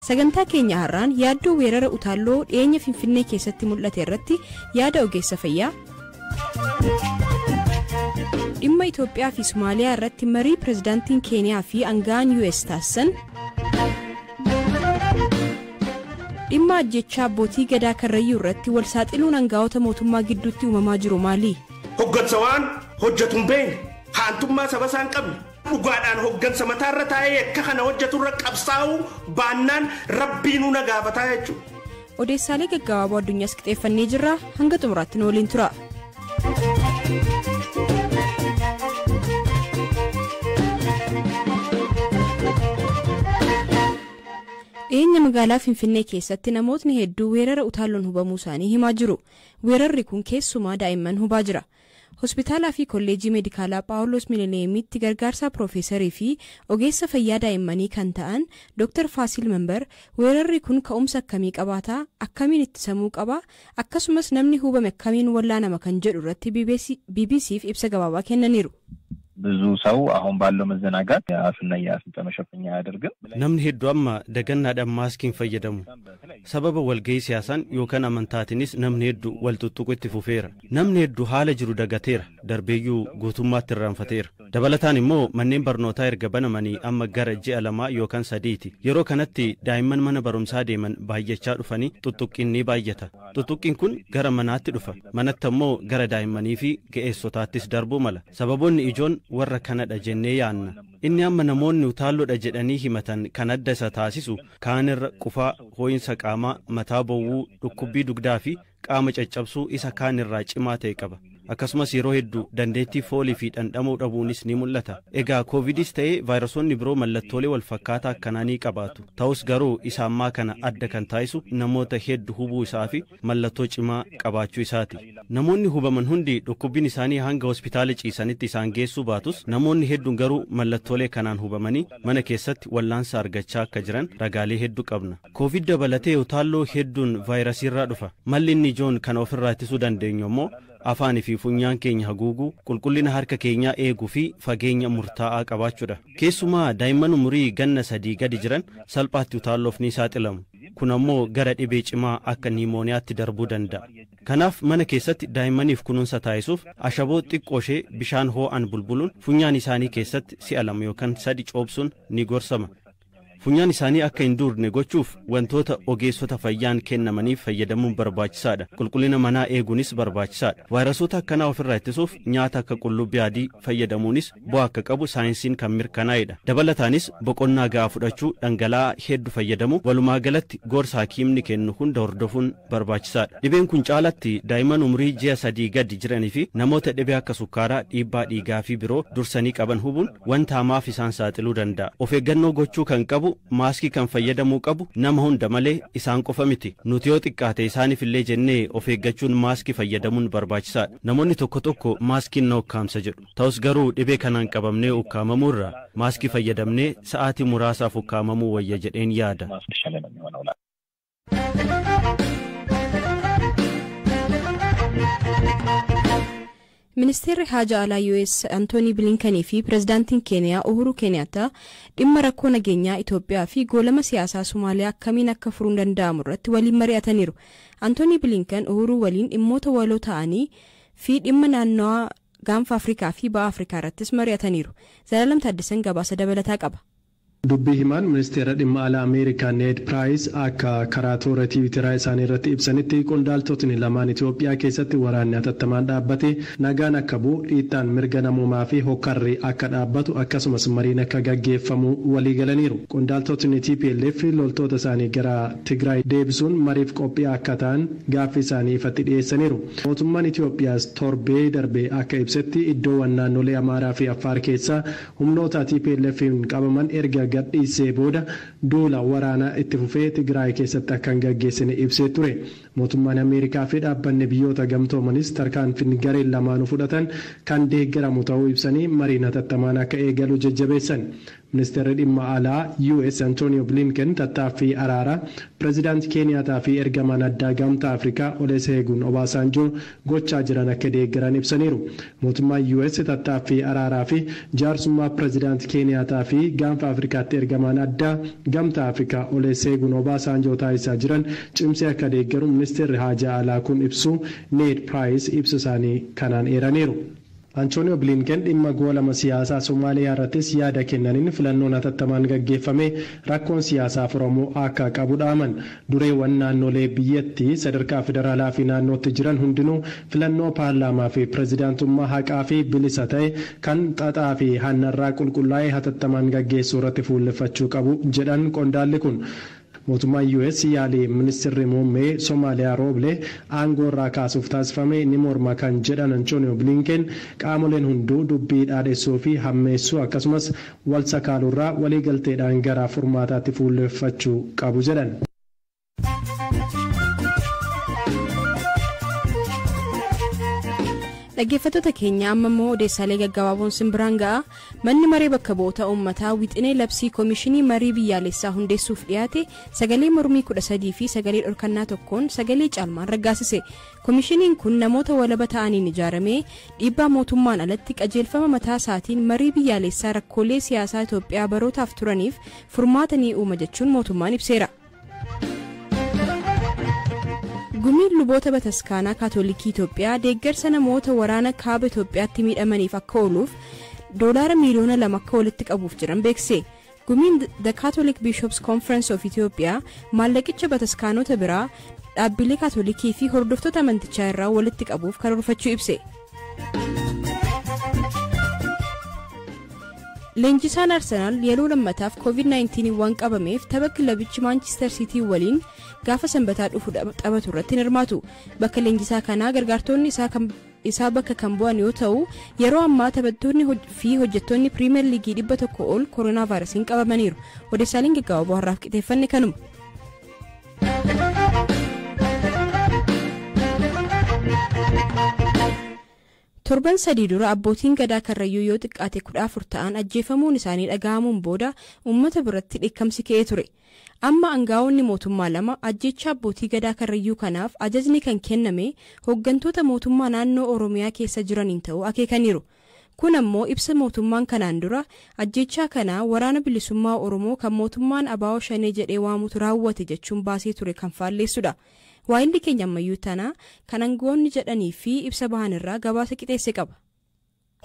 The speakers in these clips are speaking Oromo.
Sagantaa keenya har'aan yaaddoo weerara utaalloo dhiyeenya Finfinnee keessatti mul'ate irratti yaada ogeessa fayyaa. Dhimma Itoophiyaa fi Somaaliyaa irratti marii pirezidaantiin Keeniyaa fi aanga'aan US taasisan. Dhimma ajjechaa abbootii gadaa Karrayyuu irratti wal saaxiluun aanga'oota mootummaa gidduutti uumamaa jiru maali? Hoggansawaan hojjetuun beekne haantummaa saba isaan qabne dhugaadhaan hoggansa mataarra taa'ee akka kana hojjeturra qabsaa'uu baannaan rabbiinuu na gaafataa jechuudha. Odeessaalee gaggabaaboo addunyaas qixeeffannee jirra, hanga xumuraatti nu waliin tura. Dhiyeenya magaalaa Finfinnee keessatti namootni hedduu weerara utaalloon hubamuu isaanii himaa jiru. Weerarri kun keessumaa daa'imman hubaa jira. Hospitaalaa fi kolleejii meedikaalaa Paawuloos Milineemitti gargaarsaa Piroofeesarii fi ogeessa fayyaa daa'immanii kan ta'an Dr. Faasil Member weerarri kun ka'umsa akkamii qabaata, akkamiin ittisamuu qaba, akkasumas namni hubame akkamiin wallaanama kan jedhu irratti BBC'f ibsa gabaabaa kennaniiru. ብዙ ሰው አሁን ባለው መዘናጋት ያፍና ያፍንጫ መሸፈኛ ያደርጋል namni hedduu amma dagannaadhaan maaskiin fayyadamu sababa walgahii siyaasaan yookaan amantaatiinis namni hedduu wal tuttuqu itti fufeera namni hedduu haala jiru dagateera darbeeyyuu guutummaatti irraanfateera dabalataan immoo manneen barnootaa erga banamanii amma gara ji'a 2 yookaan 3ti yeroo kanatti daa'imman mana barumsaa deeman baay'achaa dhufanii tuttuqqiin ni baay'ata tuttuqqiin kun gara manaatti dhufa manatti immoo gara daa'immanii fi ga'eessotaattis darbuu mala sababoonni ijoon warra kanadha jennee yaanna inni amma namoonni utaalloodha jedhanii himatan kan adda isa taasisu kaanirra qufaa hoo'insa qaamaa mataa bowwuu dhukkubbii dugdaa fi qaama caccabsuu isa kaanirraa cimaa ta'e qaba akkasumas yeroo hedduu dandeettii foolii fi dhandhamuu dhabuunis ni mul'ata egaa koovidis ta'ee vaayirasoonni biroo mallattoolee wal fakkaataa akkanaa ni qabaatu ta'us garuu isa ammaa kana adda kan taasisu namoota hedduu hubuu isaa fi mallattoo cimaa qabaachuu isaati namoonni hubaman hundi dhukkubbiin isaanii hanga hospitaala ciisanitti isaan geessuu baatus namoonni hedduun garuu mallattoolee kanaan hubamanii mana keessatti wallaansa argachaa akka jiran ragaalee hedduu qabna koovid dabalatee utaalloo hedduun vaayirasiirraa dhufa malli inni ijoon kana ofirraa ittisuu dandeenyu immoo afaanii fi funyaan keenya haguuguu qulqullina harka keenyaa eeguu fi fageenya murtaa'aa qabaachuudha keessumaa daa'imman umurii ganna 3 gadi jiran salphaatti utaalloof ni saaxilamu kun ammoo gara dhibee cimaa akka niimooniyaatti darbuu danda'a kanaaf mana keessatti daa'immaniif kunuunsa taasisuuf ashaboo xiqqooshee bishaan hoo'an bulbuluun funyaan isaanii keessatti si'a 2 yookaan 3 coobsuun ni gorsama funyaan isaanii akka hin duurne gochuuf wantoota ogeessota fayyaan kennamaniif fayyadamuun barbaachisaadha qulqullina manaa eeguunis barbaachisaadha vaayirasoota akkanaa ofirraa ittisuuf nyaata akka qullubbii adii fayyadamuunis bu'aa akka qabu saayinsiin kan mirkanaa'edha dabalataanis boqonnaa ga'aa fudhachuu dhangala'aa hedduu fayyadamu walumaa galatti gorsa hakiimni kennu hunda hordofuun barbaachisaadha dhibeen kun caalatti daa'imman umurii ji'a 3 gadi jiranii fi namoota dhibee akka sukkaaraa dhiibbaa dhiigaa fi biroo dursanii qaban hubuun wanta hamaaf isaan saaxiluu danda'a of eeggannoo gochuu kan qabu maaskii kan fayyadamuu qabu nama hunda malee isaan qofa miti nuti yoo xiqqaate isaaniif illee jennee of eeggachuun maaskii fayyadamuun barbaachisaadha namoonni tokko maaskiin na ukkaamsa jedhu ta'us garuu dhibee kanaan qabamnee ukkaamamuu irraa maaskii fayyadamnee sa'aatii muraasaaf ukkaamamuu wayya jedheen yaada. Ministeerri Haajaa Alaa US Antoonii Bilinkanii fi pirezidaantiin Keeniyaa Uhuru Kenyaattaa dhimma rakkoo nageenyaa Itoophiyaa fi goolama siyaasaa Somaaliyaa akkamiin akka furuun danda'amu irratti waliin mari'ataniiru. Antoonii Bilinkan Uhuru waliin dhimmoota waloo ta'anii fi dhimma naannawaa gaanfa Afrikaa fi ba'a Afrikaa irrattis mari'ataniiru. Zalaalam Taaddasan gabaasa dabalataa qaba. dubbii himaan ministeera dhimma alaa Ameerikaa Ned Price akka karaa toora Tiwiiteraa isaanii irratti ibsanitti qondaaltotni lamaan Itoophiyaa keessatti waraanni hatattamaan dhaabbate nagaan akka bu'u dhiittaan mirga namoomaa fi hokkarri akka dhaabbatu akkasumas mariin akka gaggeeffamu walii galaniiru. Qondaaltotni TPLF loltoota isaanii gara Tigraay deebisuun mariif qophii akka ta'an gaaffii isaanii ifatti dhiyeessaniiru. Mootummaan Itoophiyaas torbee darbee akka ibsetti iddoowwan naannolee Amaaraa fi Affaar keessaa humnoota TPLF'n qabaman erga gadhiisee booda duula waraanaa itti fufee Tigraay keessatti akka hin gaggeessine ibsee ture. Mootummaan Ameerikaa fi dhaabbanni biyyoota gamtoomanis tarkaanfii gareen lamaanuu fudhatan kan deeggaramu ta'uu ibsanii mariin hatattamaan akka eegalu jajjabeessan. Ministeerri dhimma alaa US Antonio Blinken tattaaffii araaraa pireezidaantii Keeniyaa fi ergamaan addaa gamtaa Afrikaa Olusegun Obasanjoo gochaa jiran akka deeggaran ibsaniiru. Mootummaan US tattaaffii araaraa fi jaarsummaa pireezidaantii Keeniyaa fi gamtaa Afrikaatti ergamaan addaa gamtaa Afrikaa Olusegun Obasanjoo taasisaa jiran cimsee akka deeggaru ministeerri haajaa alaa kun ibsu Ned Price ibsa isaanii kanaan eeraniiru. Antonio Blinken dhimma goolama siyaasaa Somaaliyaa irrattis yaada kennaniin filannoon hatattamaan gaggeeffame rakkoon siyaasaa Oromoo akka qabu dhaaman. Dureewwan naannolee biyyattii sadarkaa federaalaa fi naannootti jiran hundinuu filannoo paarlaamaa fi pireezidaantummaa haqaa fi bilisa ta'e kan xaxaa fi hannarraa qulqullaa'ee hatattamaan gaggeessuu irratti fuulleffachuu qabu jedhan qondaalli kun. Mootummaan US yaalii ministeerri muummee Somaaliyaa Rooble aangoo irraa kaasuuf taasifame ni morma kan jedhan Antonio Blinken qaamoleen hunduu dubbii dhaadhessuu fi hammeessuu akkasumas wal sakaaluurraa waliigalteedhaan gara furmaataatti fuulleffachuu qabu jedhan. Dhaggeeffattoota keenya amma immoo odeessaalee gaggabaaboon simbiraan ga'a. Manni maree bakka bu'oota uummataa wixinee labsii koomishinii marii biyyaalessaa hundeessuuf dhiyaate sagalee mormii 13 fi sagalee dhorkannaa tokkoon sagalee caalmaan raggaasise. Koomishiniin kun namoota walaba ta'aniin ijaaramee dhiibbaa mootummaan alatti qajeelfama mataa isaatiin marii biyyaalessaa rakkoolee siyaasaa Itoophiyaa barootaaf turaniif furmaata ni uuma jechuun mootummaan ibseera. Gumiin luboota bataskaanaa kaatolikii Itoophiyaa deeggarsa namoota waraana kaaba Itoophiyaatti miidhamaniif akka ooluuf $2 miliyoona akka walitti qabuuf jiran beekse. Gumiin The Catholic Bishops Conference of Ethiopia maallaqicha bataskaanota biraa dhaabbilee kaatolikii fi hordoftoota amantichaa irraa walitti qabuuf karoorfachuu ibse. Leenjisaan Arsenaal yeroo lammataaf COVID-19 waan qabameef tapha kilabichi Manchester City waliin gaafa sanbataa dhufu taphatu irratti hirmaatu. Bakka leenjisaa kanaa gargaartonni isaa bakka kan bu'an yoo ta'u yeroo ammaa taphattoonni fi hojjettoonni Premier League 100 ol koronaa vaayirasiin qabamaniiru. Odeessaaleen gaggabaaboo har'aaf qixeeffanne kanuma. Torban sadii dura abbootiin gadaa Karrayyuu yoo xiqqaate 14 ta'an ajjeefamuun isaanii dhaga'amuun booda uummata biratti dheekkamsi ka'ee ture. Amma aangaa'onni mootummaa lama ajjeechaa abbootii gadaa Karrayyuu kanaaf ajajni kan kenname hooggantoota mootummaa naannoo Oromiyaa keessa jiraniin ta'uu akeekaniiru. Kun ammoo ibsa mootummaan kanaan dura ajjeechaa kana waraana bilisummaa Oromoo kan mootummaan Abaa'oo Shanee jedhee waamutu raawwate jechuun baasee ture kan faalleessudha. Waa'illi keenya ammayyuu tanaa kan aangaa'onni jedhanii fi ibsa bahan irraa gabaasa qixeesse qaba.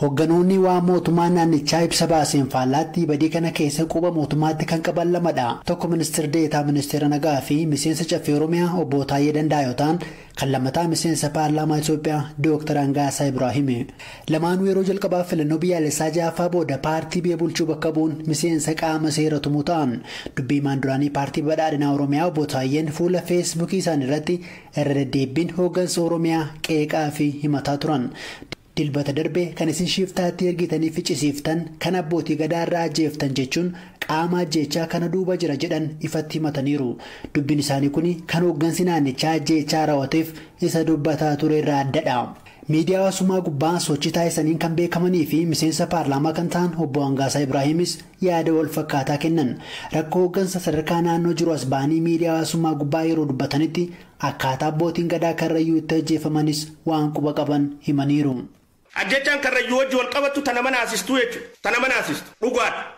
Hoogganoonni waa mootummaan naannichaa ibsa baaseen faallaatti badii kana keessa quba mootummaatti kan qaban lamadha. Tokko ministeera deetaa ministeera nagaa fi miseensa caffee Oromiyaa obbo Taayyee Danda'a yoo ta'an kan lammataa miseensa paarlaamaa Itoophiyaa Dr. Angaasaa Ibraahim. Lamaanuu yeroo jalqabaaf filannoo biyyaalessaa ja'affaa booda paartii biyya bulchuu bakka bu'uun miseensa qaama seera tumuu ta'an. Dubbii maanduraanii paartii badhaadhinaa Oromiyaa obbo Taayyeen fuula feesbuukii isaanii irratti irra deddeebiin hooggansa Oromiyaa qeeqaa fi himataa turan. Dilbata darbee kan isin shiftaatti ergitanii ficcisiiftan kan abbootii gadaa irraa ajjeeftan jechuun qaama ajjeechaa kana duuba jira jedhan ifatti himataniiru. Dubbiin isaanii kun kan hooggansi naannichaa ajjeechaa raawwateef isa dubbataa ture irraa addadha. Miidiyaa hawaasummaa gubbaa sochii taasisaniin kan beekamanii fi miseensa paarlaamaa kan ta'an obbo Angaasaa Ibraahimis yaada wal fakkaataa kennan. Rakkoo hooggansa sadarkaa naannoo jiru as ba'anii miidiyaa hawaasummaa gubbaa yeroo dubbatanitti akkaataa abbootiin gadaa Karrayyuu itti ajjeefamanis waan quba qaban himaniiru. Ajjechaan Karrayyuu wajji wal qabatu tana mana asistu jechuudha. Tana mana asistu.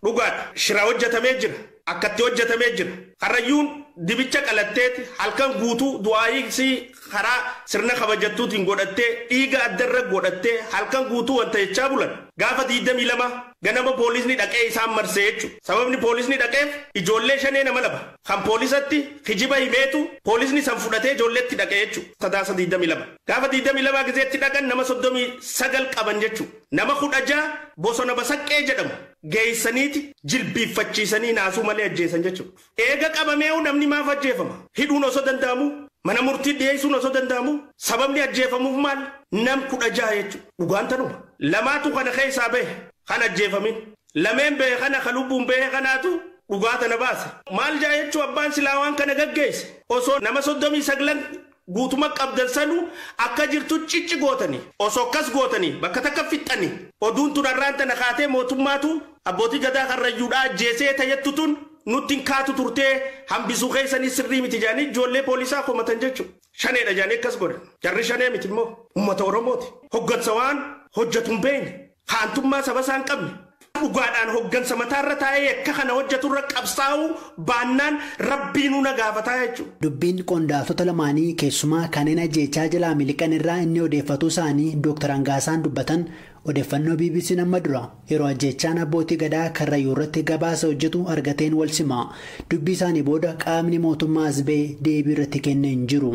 Dhugaadha. Shira hojjetamee jira. Akkatti hojjetamee jira. Karrayyuun dibicha qalatteeti halkan guutuu du'aayiksii karaa sirna kabajattuutiin godhattee dhiiga addarra godhattee halkan guutuu wanta jechaa bulan. Gaafa 22 ganama poolisni dhaqee isaan marsee jechuudha. Sababni poolisni dhaqeef ijoollee shanee nama laba. Kan poolisatti kijiba himeetu poolisni san fudhatee ijoolleetti dhaqee jechuudha. Sadaasa 22. Gaafa 22 gizeetti dhaqan nama 39 qaban jechuudha. Nama 16 bosona basaqqee jedhamu. Geessaniiti jilbiiffachiisanii naasuu malee ajjeesan jechuudha. Eega qabamee namni maaf ajjeefama? Hidhuun osoo danda'amu, mana murtii dhiyeessuun osoo danda'amu, sababni ajjeefamuuf maal? Nam 16 jechuudha. Dhugaan tanuma. Lamaatu kana keessaa bahe kan ajjeefamin. Lameen bahe kana kan lubbuun bahe kanaatu dhugaa tana baase. Maal jaa jechuun abbaan silaa waan kana gaggeesse? Osoo nama 39 guutuma qabdan sanu akka jirtu cicci gootani osoo akkas gootani bakka takka fixxani oduun tun arraan tana kaatee mootummaatu abbootii gadaa karrayyuudhaa jeesee tayyattu tun nutti kaatu turtee hambisuu keessanii sirrii miti jaanii ijoollee poolisaa komatan jechuudha. Shaneedha jaanii akkas godhan. Jarri shanee miti immoo uummata Oromooti. Hoggansa waan hojjetu hin beekne haantummaa saba isaan qabne. Dhugaadhaan hoggansa mataarra taa'ee akka kana hojjeturra qabsaa'uu baannaan rabbiin na gaafataa jechuudha. Dubbiin qondaaltota lamaanii keessumaa kanneen ajjeechaa jalaa miliqan irraa inni odeeffatu isaanii Dr. Angaasaan dubbatan odeeffannoo BBC nama dura yeroo ajjeechaan abbootii gadaa karrayyuu irratti gabaasa hojjetu argateen wal sima. Dubbii isaanii booda qaamni mootummaa asbee deebii irratti kennee hin jiru.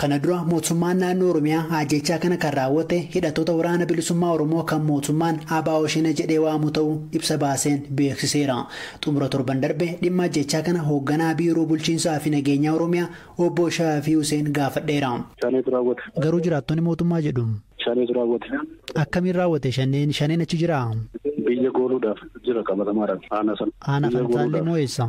Kana dura mootummaan naannoo Oromiyaa ajjeechaa kana kan raawwate hidhattoota waraana bilisummaa Oromoo kan mootummaan ABO Shanee jedhee waamu ta'uu ibsa baaseen beeksiseera. Xumura torban darbe dhimma ajjeechaa kana hoogganaa biiroo bulchiinsaa fi nageenyaa Oromiyaa obbo Shaafii Hussein gaafadheera. Garuu jiraattonni mootummaa jedhu. Shanee raawwate. Akkamiin raawwate shaneen achi jira? Biyya gooluudhaaf jira qabatamaadhaan aana sana. Aana Fantaallee moo eessa?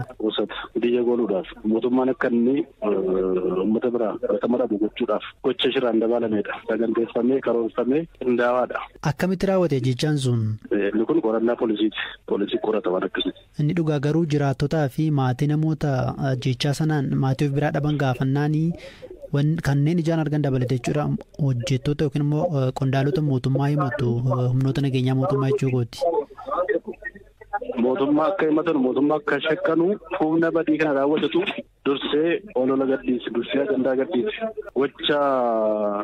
Biyya gooluudhaaf mootummaan akka inni uummata biraa qabatamaadhaan gochuudhaaf gocha shiraan dabalameedha. Saganteeffamee karoorfamee qindaawaadha. Akkamitti raawwate jechaan sun? Inni kun qorannaa poolisiiti. Poolisii qorata waan akkasiiti. Inni dhugaa garuu jiraattotaa fi maatii namoota jechaa sanaan maatii of biraa dhaban gaafannaanii kanneen ijaan argan dabalate jechuudha hojjettoota yookiin immoo qondaalota mootummaa himatu humnoota nageenyaa mootummaa jechuu kooti. Mootummaa akka himatan mootummaa akka shakkanu humna badii kana raawwatatu dursee olola gadhiisi dursee ajandaa gadhiisi gocha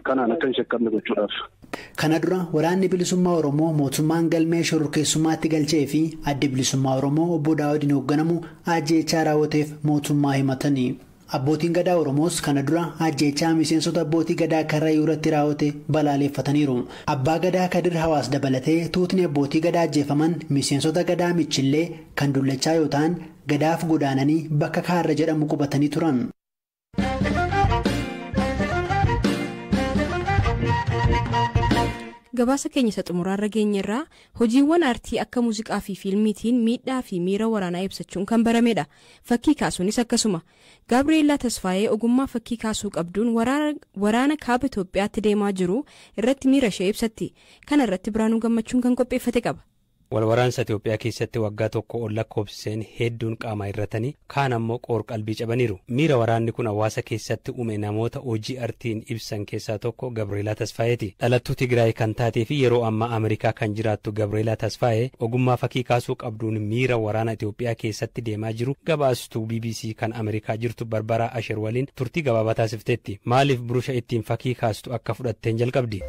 kanaan akka hin shakkamne gochuudhaaf. Kana dura waraanni bilisummaa Oromoo mootummaan galmee shororkeessummaatti galchee fi addi bilisummaa Oromoo obbo Daawudiin hoogganamu ajjeechaa raawwateef mootummaa himatanii. Abbootiin gadaa Oromoos kana dura ajjeechaa miseensota abbootii gadaa karrayyuu irratti raawwate balaaleffataniiru. Abbaa gadaa Kadir Hawaas dabalatee tuutni abbootii gadaa ajjeefaman miseensota gadaa Michillee kan dullachaa yoo ta'an gadaaf godaananii bakka kaarra jedhamu qubatanii turan. Gabaasa keenya isa xumuraarra geenyerraa hojiiwwan aartii akka muuziqaa fi fiilmiitiin miidhaa fi miira waraanaa ibsachuun kan baramedha. Fakkii kaasuunis akkasuma. Gaabreelaa Tasfaayee ogummaa fakkii kaasuu qabduun waraana kaaba Itoophiyaatti deemaa jiru irratti miira ishee ibsatti. Kana irratti Biraanuu Gammachuun kan qopheeffate qaba. Walwaraansa Itoophiyaa keessatti waggaa tokko ol lakkoofsiseen hedduun qaama irratanii kaan ammoo qoor qalbii cabaniiru. Miira waraanni kun hawaasa keessatti uume namoota hojii artiin ibsan keessaa tokko Gabreelaa Tasfaayeeti. Dhalattuu Tigraay kan taatee fi yeroo ammaa Ameerikaa kan jiraattu Gabreelaa Tasfaayee ogummaa fakkii kaasuu qabduun miira waraana Itoophiyaa keessatti deemaa jiru gabaastuu BBC kan Ameerikaa jirtu Barbaraa Asher waliin turtii gabaabaa taasifteetti. Maaliif burusha ittiin fakkii kaastu akka fudhatteen jalqabdi?